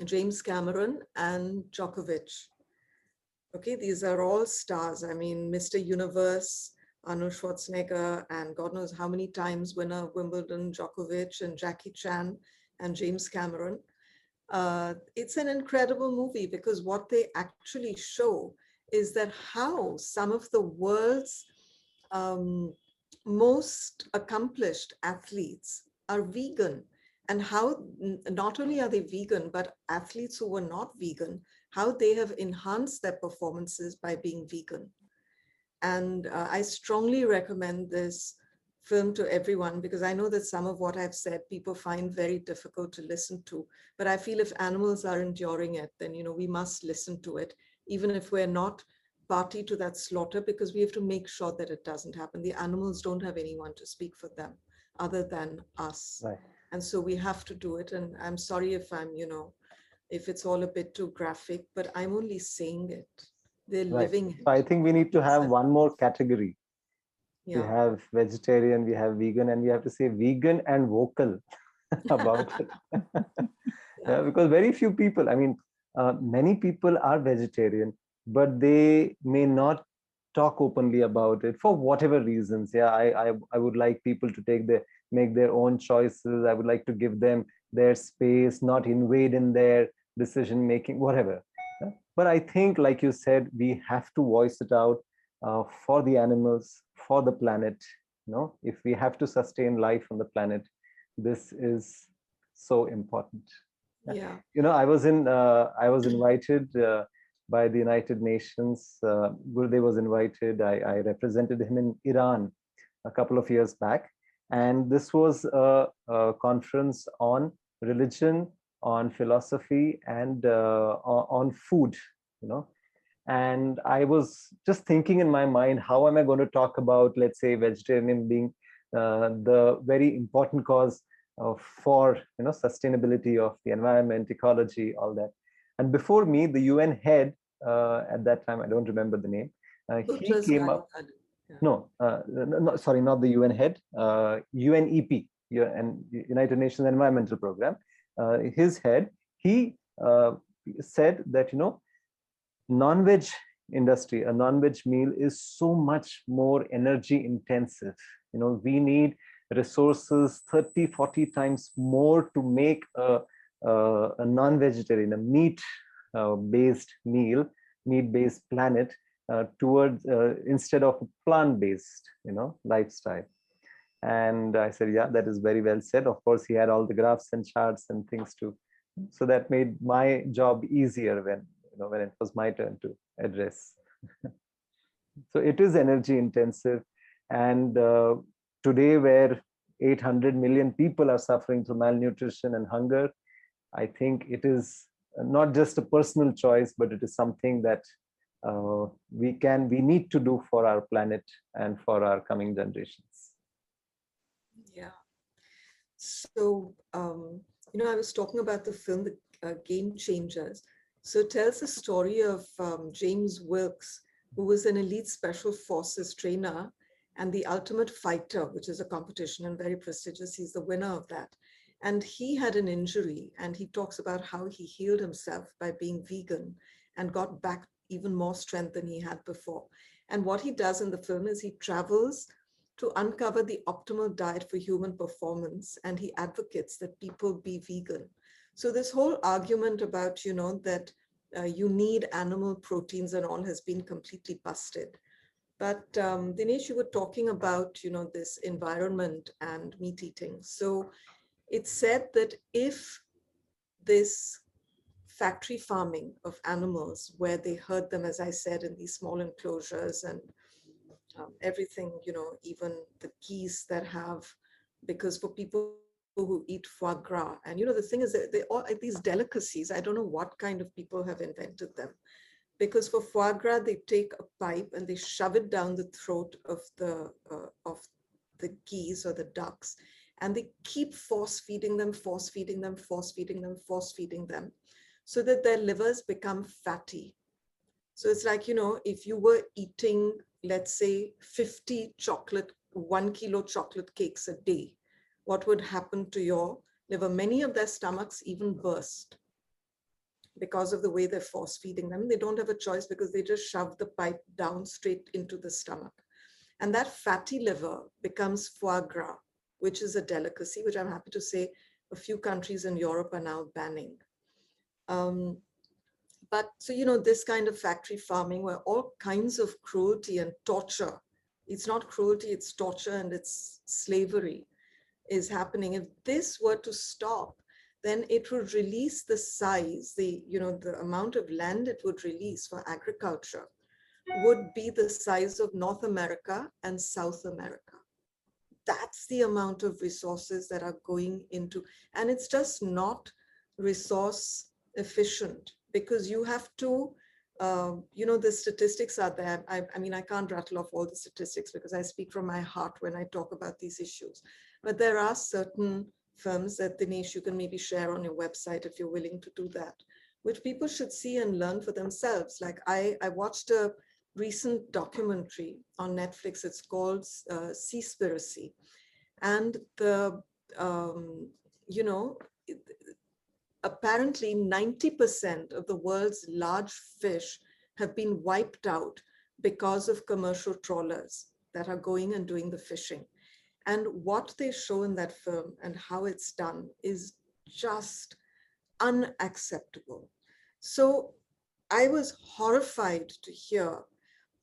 Speaker 1: James Cameron, and Djokovic. Okay, these are all stars. I mean, Mr. Universe, Arnold Schwarzenegger, and God knows how many times winner Wimbledon, Djokovic, and Jackie Chan, and James Cameron. It's an incredible movie, because what they actually show is that how some of the world's most accomplished athletes are vegan, and how not only are they vegan, but athletes who were not vegan, how they have enhanced their performances by being vegan. And I strongly recommend this film to everyone, because I know that some of what I've said people find very difficult to listen to, but I feel if animals are enduring it, then we must listen to it, even if we're not party to that slaughter, because we have to make sure that it doesn't happen. The animals don't have anyone to speak for them other than us.
Speaker 2: Right.
Speaker 1: And so we have to do it. And I'm sorry if I'm, if it's all a bit too graphic, but I'm only saying it. They're
Speaker 2: Right.
Speaker 1: living it.
Speaker 2: So I think we need to have one more category.
Speaker 1: Yeah.
Speaker 2: We have vegetarian, we have vegan, and we have to say vegan and vocal about it. Yeah, because very few people, I mean, many people are vegetarian, but they may not talk openly about it for whatever reasons. Yeah, I would like people to make their own choices. I would like to give them their space, not invade in their decision making, whatever. But I think, like you said, we have to voice it out for the animals, for the planet. If we have to sustain life on the planet, this is so important.
Speaker 1: Yeah.
Speaker 2: I was invited by the United Nations. Gurudev was invited. I represented him in Iran a couple of years back, and this was a conference on religion, on philosophy, and on food. You know, and I was just thinking in my mind, how am I going to talk about, let's say, vegetarian being the very important cause for sustainability of the environment, ecology, all that. And before me, the UN head at that time, I don't remember the name, he came up. No, no, sorry, not the UN head, UNEP, and United Nations Environmental Program. His head, he said that non-veg industry, a non-veg meal is so much more energy intensive. We need resources 30-40 times more to make a non-vegetarian, a meat based meal, meat-based planet, towards instead of a plant-based lifestyle. And I said, yeah, that is very well said. Of course, he had all the graphs and charts and things too, so that made my job easier when it was my turn to address. So it is energy intensive, and today, where 800 million people are suffering through malnutrition and hunger, I think it is not just a personal choice, but it is something that we need to do for our planet and for our coming generations.
Speaker 1: Yeah. So, I was talking about the film, The Game Changers. So it tells the story of James Wilkes, who was an elite special forces trainer and the ultimate fighter, which is a competition and very prestigious. He's the winner of that. And he had an injury, and he talks about how he healed himself by being vegan and got back even more strength than he had before. And what he does in the film is he travels to uncover the optimal diet for human performance, and he advocates that people be vegan. So this whole argument about, that you need animal proteins and all has been completely busted. But Dinesh, you were talking about, this environment and meat eating. So it's said that if this factory farming of animals, where they herd them, as I said, in these small enclosures and everything, even the geese that have, because for people who eat foie gras, and the thing is that they all these delicacies, I don't know what kind of people have invented them, because for foie gras they take a pipe and they shove it down the throat of the geese or the ducks, and they keep force feeding them, so that their livers become fatty. So it's like, if you were eating, let's say, 50 1 kilo chocolate cakes a day, what would happen to your liver? Many of their stomachs even burst because of the way they're force feeding them. They don't have a choice because they just shove the pipe down straight into the stomach. And that fatty liver becomes foie gras, which is a delicacy, which I'm happy to say a few countries in Europe are now banning. But so, this kind of factory farming where all kinds of cruelty and torture, it's not cruelty, it's torture and it's slavery, is happening. If this were to stop, then it would release the size, the amount of land it would release for agriculture would be the size of North America and South America. That's the amount of resources that are going into, and it's just not resource efficient, because you have to, the statistics are there. I mean, I can't rattle off all the statistics because I speak from my heart when I talk about these issues. But there are certain films that, Dinesh, you can maybe share on your website if you're willing to do that, which people should see and learn for themselves. Like I watched a recent documentary on Netflix. It's called Seaspiracy. And apparently 90% of the world's large fish have been wiped out because of commercial trawlers that are going and doing the fishing. And what they show in that film and how it's done is just unacceptable. So I was horrified to hear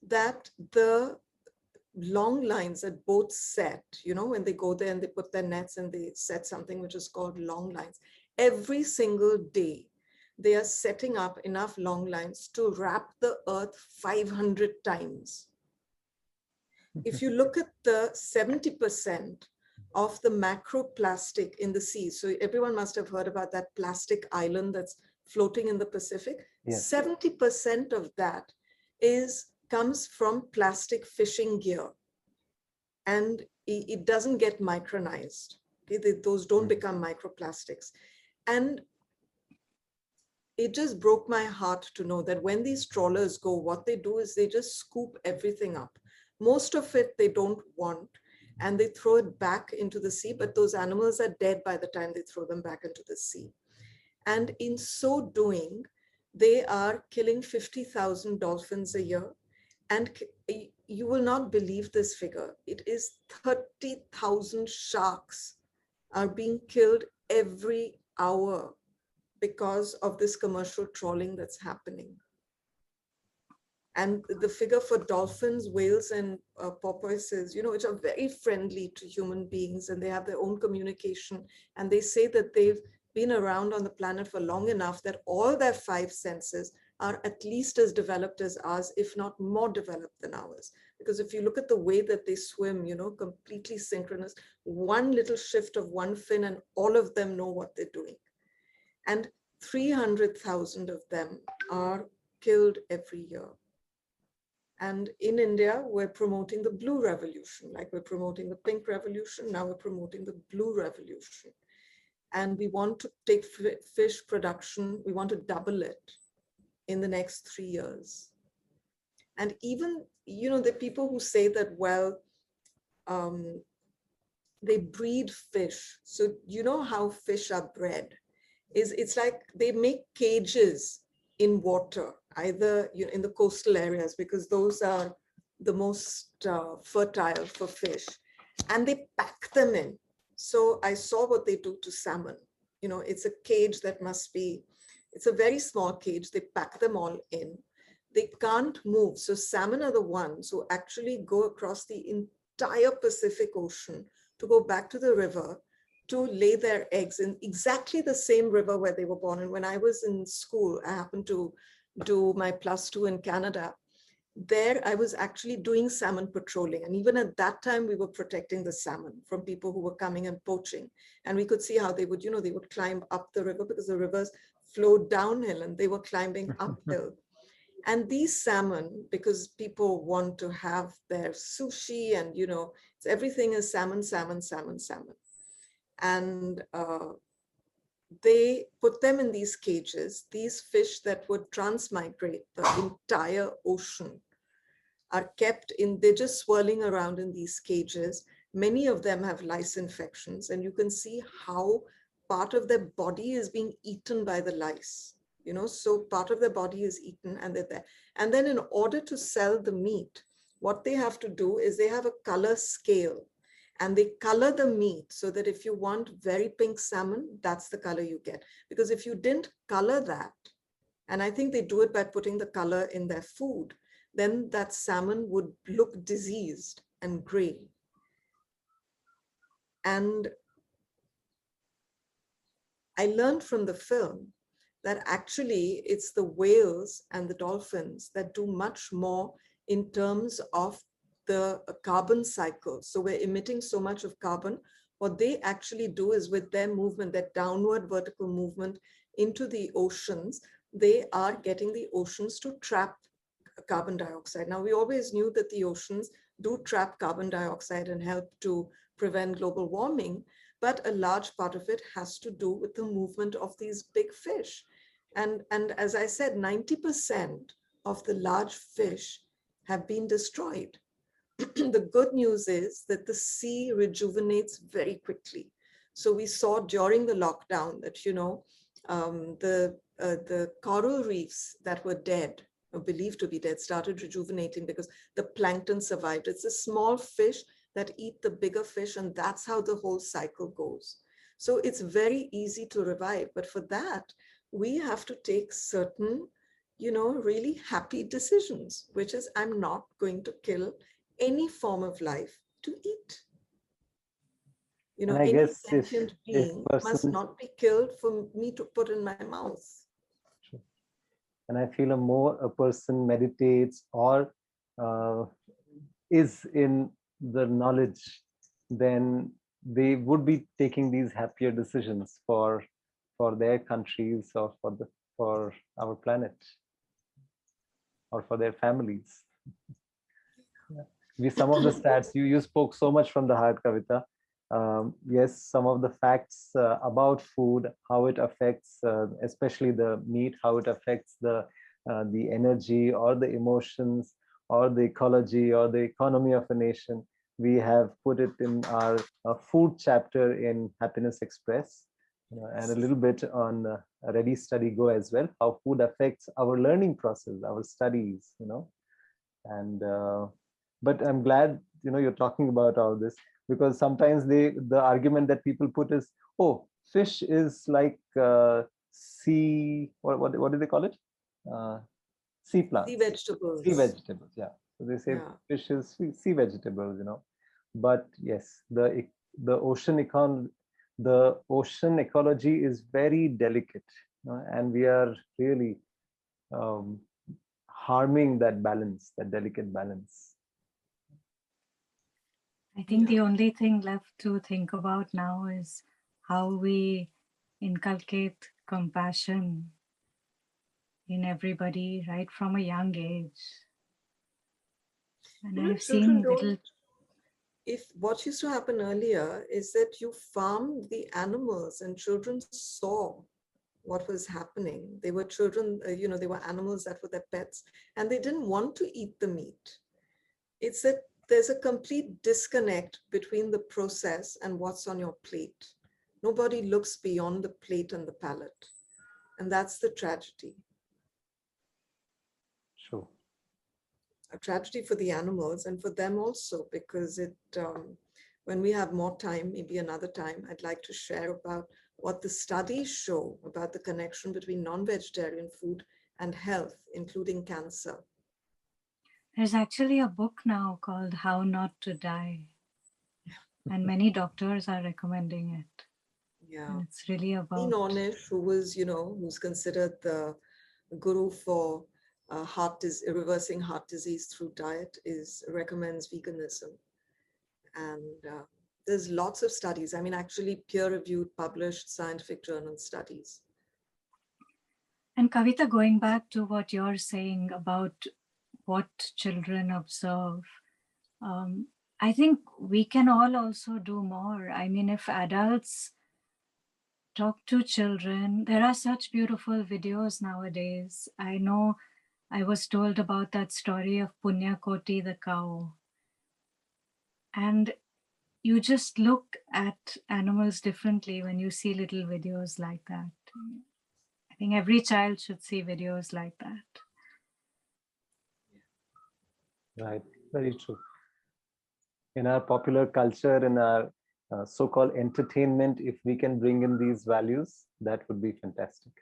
Speaker 1: that the long lines that boats set, when they go there and they put their nets and they set something which is called long lines, every single day, they are setting up enough long lines to wrap the earth 500 times. If you look at the 70% of the macroplastic in the sea, so everyone must have heard about that plastic island that's floating in the Pacific. Yes. 70% of that comes from plastic fishing gear, and it doesn't get micronized. Okay? Those don't become microplastics. And it just broke my heart to know that when these trawlers go, what they do is they just scoop everything up. Most of it they don't want, and they throw it back into the sea, but those animals are dead by the time they throw them back into the sea. And in so doing, they are killing 50,000 dolphins a year. And you will not believe this figure. It is 30,000 sharks are being killed every hour because of this commercial trawling that's happening. And the figure for dolphins, whales, and porpoises, which are very friendly to human beings, and they have their own communication. And they say that they've been around on the planet for long enough that all their 5 senses are at least as developed as ours, if not more developed than ours. Because if you look at the way that they swim, completely synchronous, one little shift of one fin and all of them know what they're doing. And 300,000 of them are killed every year. And in India, we're promoting the blue revolution, like we're promoting the pink revolution, now we're promoting the blue revolution. And we want to take fish production, we want to double it in the next 3 years. And even, the people who say that, well, they breed fish. So you know how fish are bred? It's like they make cages in water, either in the coastal areas, because those are the most fertile for fish. And they pack them in. So I saw what they do to salmon. It's a cage that must be, it's a very small cage. They pack them all in. They can't move. So salmon are the ones who actually go across the entire Pacific Ocean to go back to the river to lay their eggs in exactly the same river where they were born. And when I was in school, I happened to do my +2 in Canada. There, I was actually doing salmon patrolling. And even at that time, we were protecting the salmon from people who were coming and poaching. And we could see how they would, they would climb up the river because the rivers flowed downhill and they were climbing uphill. And these salmon, because people want to have their sushi and, everything is salmon, salmon, salmon, salmon. And they put them in these cages. These fish that would transmigrate the entire ocean are kept in, they're just swirling around in these cages. Many of them have lice infections, and you can see how part of their body is being eaten by the lice. So part of their body is eaten and they're there. And then in order to sell the meat, what they have to do is they have a color scale. And they color the meat so that if you want very pink salmon, that's the color you get. Because if you didn't color that, and I think they do it by putting the color in their food, then that salmon would look diseased and gray. And I learned from the film that actually it's the whales and the dolphins that do much more in terms of the carbon cycle. So we're emitting so much of carbon. What they actually do is with their movement, that downward vertical movement into the oceans, they are getting the oceans to trap carbon dioxide. Now, we always knew that the oceans do trap carbon dioxide and help to prevent global warming, but a large part of it has to do with the movement of these big fish. And as I said, 90% of the large fish have been destroyed. The good news is that the sea rejuvenates very quickly. So we saw during the lockdown that, the coral reefs that were dead, or believed to be dead, started rejuvenating because the plankton survived. It's a small fish that eat the bigger fish, and that's how the whole cycle goes. So it's very easy to revive, but for that, we have to take certain, really happy decisions, which is I'm not going to kill any form of life to eat.
Speaker 2: And I
Speaker 1: Any
Speaker 2: guess
Speaker 1: sentient
Speaker 2: if
Speaker 1: being must
Speaker 2: person,
Speaker 1: not be killed for me to put in my mouth.
Speaker 2: and I feel more a person meditates or is in the knowledge, then they would be taking these happier decisions for their countries or for our planet or for their families. Some of the stats you spoke so much from the heart, Kavita. Yes, some of the facts about food, how it affects, especially the meat, how it affects the energy or the emotions or the ecology or the economy of a nation. We have put it in our food chapter in Happiness Express, and a little bit on Ready, Study, Go as well, how food affects our learning process, our studies, and but I'm glad you're talking about all this, because sometimes the argument that people put is, oh, fish is like sea, what do they call it, sea plants,
Speaker 1: Sea vegetables.
Speaker 2: Sea vegetables, yeah. So they say fish is sea vegetables, but yes, the ocean the ocean ecology is very delicate, and we are really harming that balance, that delicate balance.
Speaker 3: I think the only thing left to think about now is how we inculcate compassion in everybody right from a young age. And I've seen little...
Speaker 1: If what used to happen earlier is that you farmed the animals and children saw what was happening. They were children, they were animals that were their pets, and they didn't want to eat the meat. It's that there's a complete disconnect between the process and what's on your plate. Nobody looks beyond the plate and the palate. And that's the tragedy.
Speaker 2: Sure.
Speaker 1: A tragedy for the animals and for them also, because when we have more time, maybe another time, I'd like to share about what the studies show about the connection between non-vegetarian food and health, including cancer.
Speaker 3: There's actually a book now called How Not to Die. And many doctors are recommending it.
Speaker 1: Yeah.
Speaker 3: And it's really about...
Speaker 1: Dinesh, who was, who's considered the guru for reversing heart disease through diet, recommends veganism. And there's lots of studies. I mean, actually peer-reviewed, published scientific journal studies.
Speaker 3: And Kavita, going back to what you're saying about what children observe, I think we can all also do more. I mean, if adults talk to children, there are such beautiful videos nowadays. I know I was told about that story of Punya Koti, the cow. And you just look at animals differently when you see little videos like that. I think every child should see videos like that.
Speaker 2: Right, very true. In our popular culture, in our so-called entertainment, if we can bring in these values, that would be fantastic.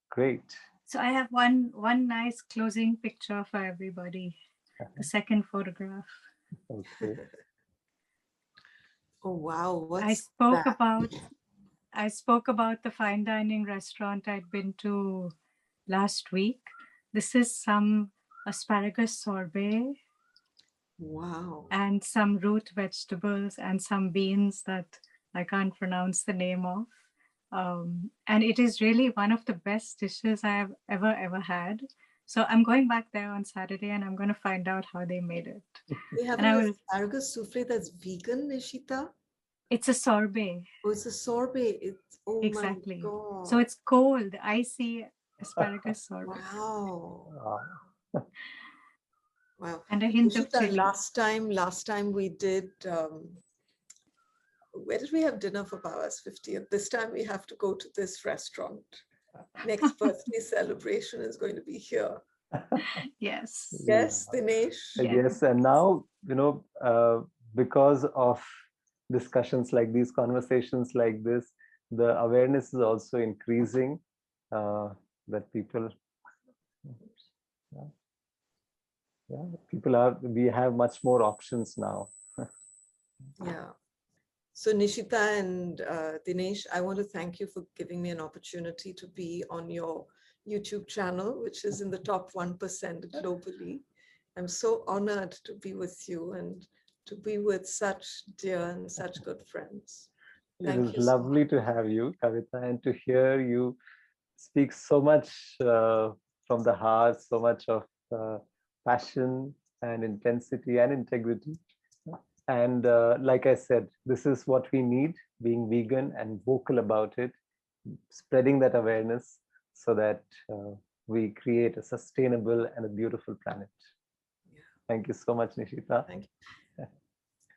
Speaker 2: Great.
Speaker 3: So I have one nice closing picture for everybody. The second photograph.
Speaker 2: Okay.
Speaker 1: Oh wow!
Speaker 3: I spoke about the fine dining restaurant I'd been to last week. This is some asparagus sorbet.
Speaker 1: Wow.
Speaker 3: And some root vegetables and some beans that I can't pronounce the name of. And it is really one of the best dishes I have ever had. So I'm going back there on Saturday and I'm going to find out how they made it.
Speaker 1: They have an asparagus souffle that's vegan, Nisheeta?
Speaker 3: It's a sorbet.
Speaker 1: Oh, it's a sorbet.
Speaker 3: Exactly.
Speaker 1: My God.
Speaker 3: So it's cold, icy asparagus sorbet.
Speaker 1: Wow. Wow.
Speaker 3: And a hint of chili.
Speaker 1: Last time we did, where did we have dinner for Baba's 50th? This time we have to go to this restaurant. next birthday celebration is going to be here.
Speaker 3: Yes.
Speaker 1: Yes, Dinesh?
Speaker 2: Yes, and now, because of discussions like these, conversations like this, the awareness is also increasing, that people, we have much more options now.
Speaker 1: Yeah. So Nisheeta and Dinesh, I want to thank you for giving me an opportunity to be on your YouTube channel, which is in the top 1% globally. I'm so honored to be with you and to be with such dear and such good friends.
Speaker 2: It
Speaker 1: Thank
Speaker 2: was
Speaker 1: you so
Speaker 2: lovely
Speaker 1: much.
Speaker 2: to have you, Kavita, and to hear you speak so much from the heart, so much of passion and intensity and integrity. And like I said, this is what we need, being vegan and vocal about it, spreading that awareness so that we create a sustainable and a beautiful planet.
Speaker 1: Yeah.
Speaker 2: Thank you so much, Nisheeta.
Speaker 1: Thank you.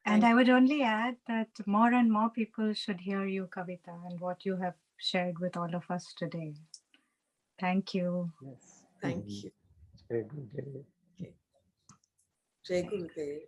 Speaker 3: And
Speaker 1: Thank
Speaker 3: I would only add that more and more people should hear you, Kavita, and what you have shared with all of us today. Thank you.
Speaker 2: Yes.
Speaker 1: Thank you.
Speaker 2: Jai Gurudev.
Speaker 1: Okay. Jai Gurudev.